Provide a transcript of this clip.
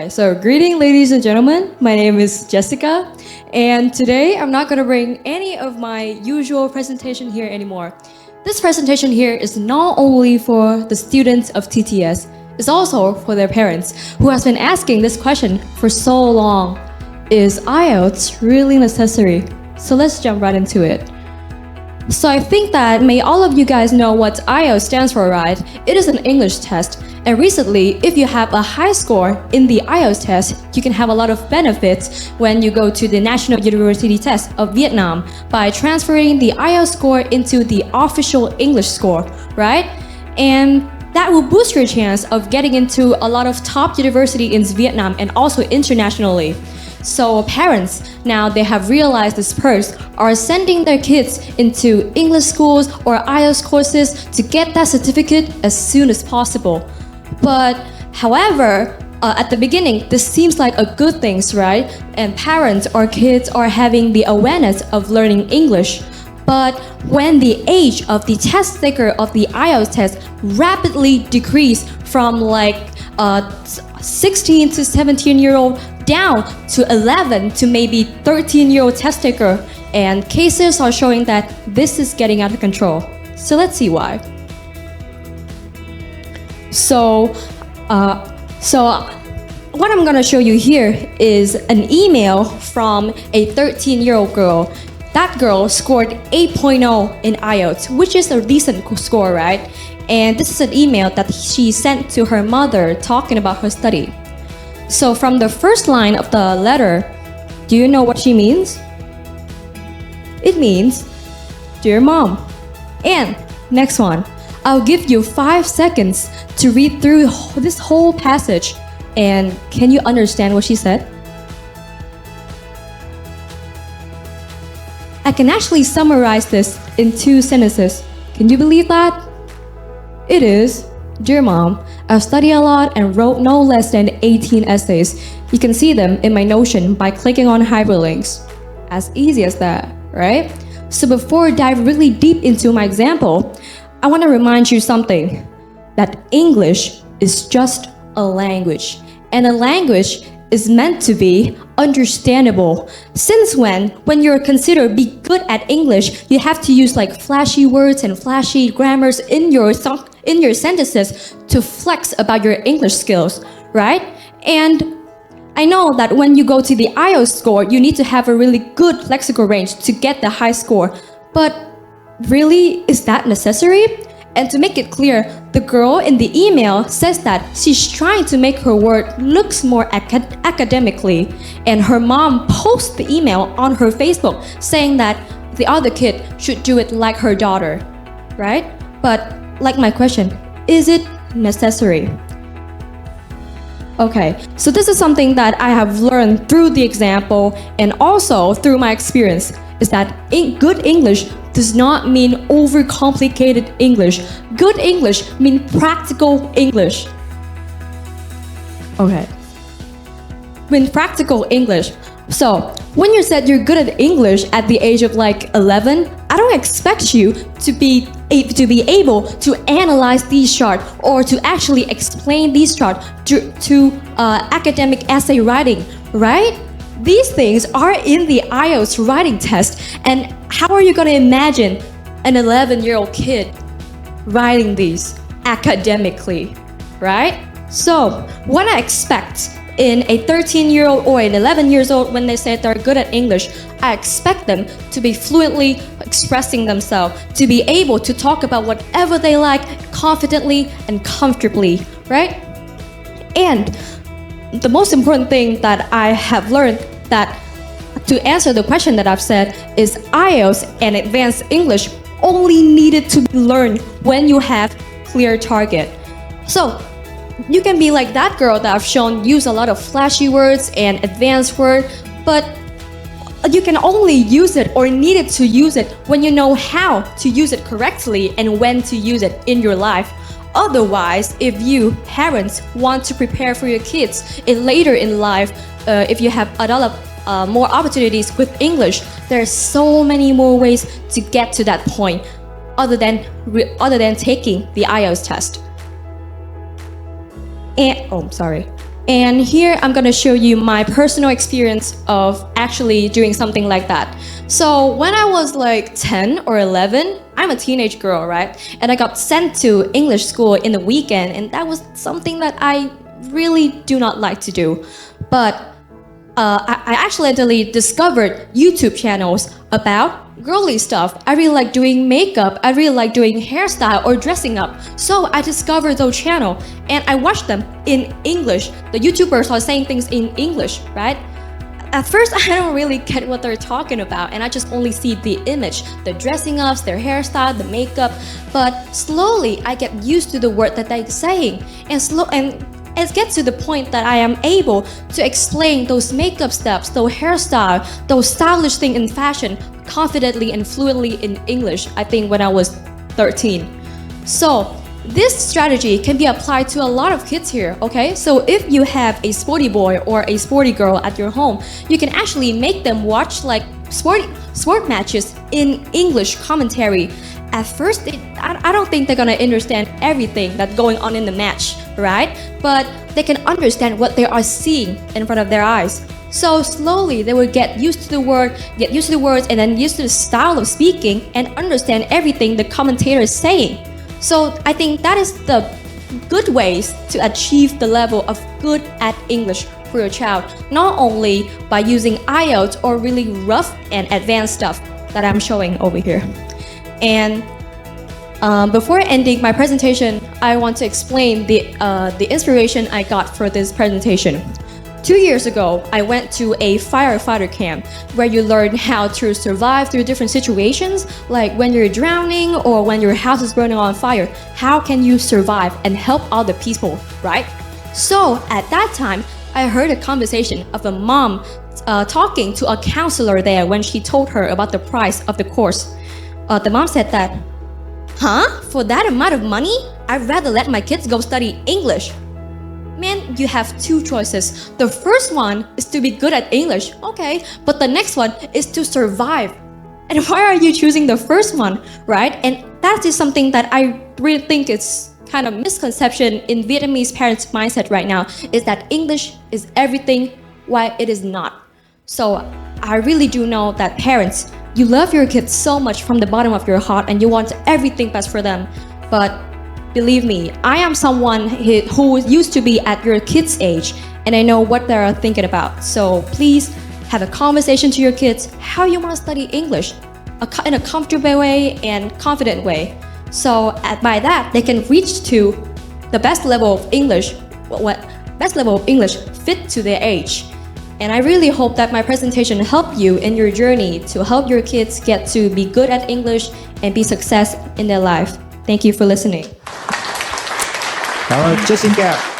Okay, so greeting ladies and gentlemen. My name is Jessica, and today I'm not gonna bring any of my usual presentation here anymore. This presentation here is not only for the students of TTS, it's also for their parents who has been asking this question for so long. Is IELTS really necessary? So let's jump right into it. So I think that may all of you guys know what IELTS stands for, right? It is an English test. And recently, if you have a high score in the IELTS test, you can have a lot of benefits when you go to the National University Test of Vietnam by transferring the IELTS score into the official English score, right? And that will boost your chance of getting into a lot of top university in Vietnam and also internationally. So parents, now they have realized this perks, are sending their kids into English schools or IELTS courses to get that certificate as soon as possible. But however, at the beginning, this seems like a good thing, right? And parents or kids are having the awareness of learning English. But when the age of the test taker of the IELTS test rapidly decreased from like 16 to 17-year-old down to 11 to maybe 13-year-old test taker, and cases are showing that this is getting out of control. So let's see why. So what I'm gonna show you here is an email from a 13-year-old girl. That girl scored 8.0 in IELTS, which is a decent score, right? And this is an email that she sent to her mother talking about her study. So from the first line of the letter, do you know what she means? It means, "Dear Mom." And next one, I'll give you 5 seconds to read through this whole passage. And can you understand what she said? I can actually summarize this in 2 sentences. Can you believe that? It is, "Dear Mom, I've studied a lot and wrote no less than 18 essays. You can see them in my Notion by clicking on hyperlinks." As easy as that, right? So before I dive really deep into my example, I want to remind you something, that English is just a language, and a language is meant to be understandable. Since when you're considered be good at English, you have to use like flashy words and flashy grammars in your sentences to flex about your English skills, right? And I know that when you go to the IELTS score, you need to have a really good lexical range to get the high score. But really, is that necessary? And to make it clear, the girl in the email says that she's trying to make her work looks more academically. And her mom posts the email on her Facebook saying that the other kid should do it like her daughter, right? But like my question, is it necessary? Okay, so this is something that I have learned through the example and also through my experience, is that good English does not mean overcomplicated English. Good English means practical English. Okay. Mean practical English. So when you said you're good at English at the age of like 11, I don't expect you to be able to analyze these charts or to actually explain these charts to academic essay writing, right? These things are in the IELTS writing test, and how are you going to imagine an 11-year-old kid writing these academically, right? So what I expect in a 13-year-old or an 11 years old when they say they're good at English, I expect them to be fluently expressing themselves, to be able to talk about whatever they like confidently and comfortably, right? And the most important thing that I have learned that to answer the question that I've said is IELTS and advanced English only needed to be learned when you have clear target. So you can be like that girl that I've shown use a lot of flashy words and advanced words, but you can only use it or needed to use it when you know how to use it correctly and when to use it in your life. Otherwise, if you parents want to prepare for your kids later in life, if you have more opportunities with English, there are so many more ways to get to that point other than taking the IELTS test. And And here I'm gonna show you my personal experience of actually doing something like that. So when I was like 10 or 11, I'm a teenage girl, right? And I got sent to English school in the weekend, and that was something that I really do not like to do. But I accidentally discovered YouTube channels about girly stuff. I really like doing makeup. I really like doing hairstyle or dressing up. So I discovered those channels and I watched them in English. The YouTubers are saying things in English, right? At first, I don't really get what they're talking about, and I just only see the image, the dressing ups, their hairstyle, the makeup. But slowly, I get used to the word that they're saying, and it gets to the point that I am able to explain those makeup steps, those hairstyle, those stylish things in fashion confidently and fluently in English, I think when I was 13. So this strategy can be applied to a lot of kids here, okay? So if you have a sporty boy or a sporty girl at your home, you can actually make them watch like sport matches in English commentary. At first, I don't think they're gonna understand everything that's going on in the match, right? But they can understand what they are seeing in front of their eyes. So slowly, they will get used to the words, and then used to the style of speaking and understand everything the commentator is saying. So I think that is the good ways to achieve the level of good at English for your child, not only by using IELTS or really rough and advanced stuff that I'm showing over here. And before ending my presentation, I want to explain the inspiration I got for this presentation. 2 years ago, I went to a firefighter camp where you learn how to survive through different situations, like when you're drowning or when your house is burning on fire. How can you survive and help other people, right? So at that time, I heard a conversation of a mom talking to a counselor there when she told her about the price of the course. The mom said that, for that amount of money, I'd rather let my kids go study English. Man, you have two choices. The first one is to be good at English, okay, but the next one is to survive. And why are you choosing the first one, right? And that is something that I really think is kind of misconception in Vietnamese parents' mindset right now, is that English is everything, while it is not. So I really do know that parents, you love your kids so much from the bottom of your heart and you want everything best for them. But believe me, I am someone who used to be at your kids' age, and I know what they're thinking about. So please have a conversation to your kids how you want to study English in a comfortable way and confident way. So by that, they can reach to the best level of English, fit to their age. And I really hope that my presentation helped you in your journey to help your kids get to be good at English and be success in their life. Thank you for listening. Cảm ơn Jessica.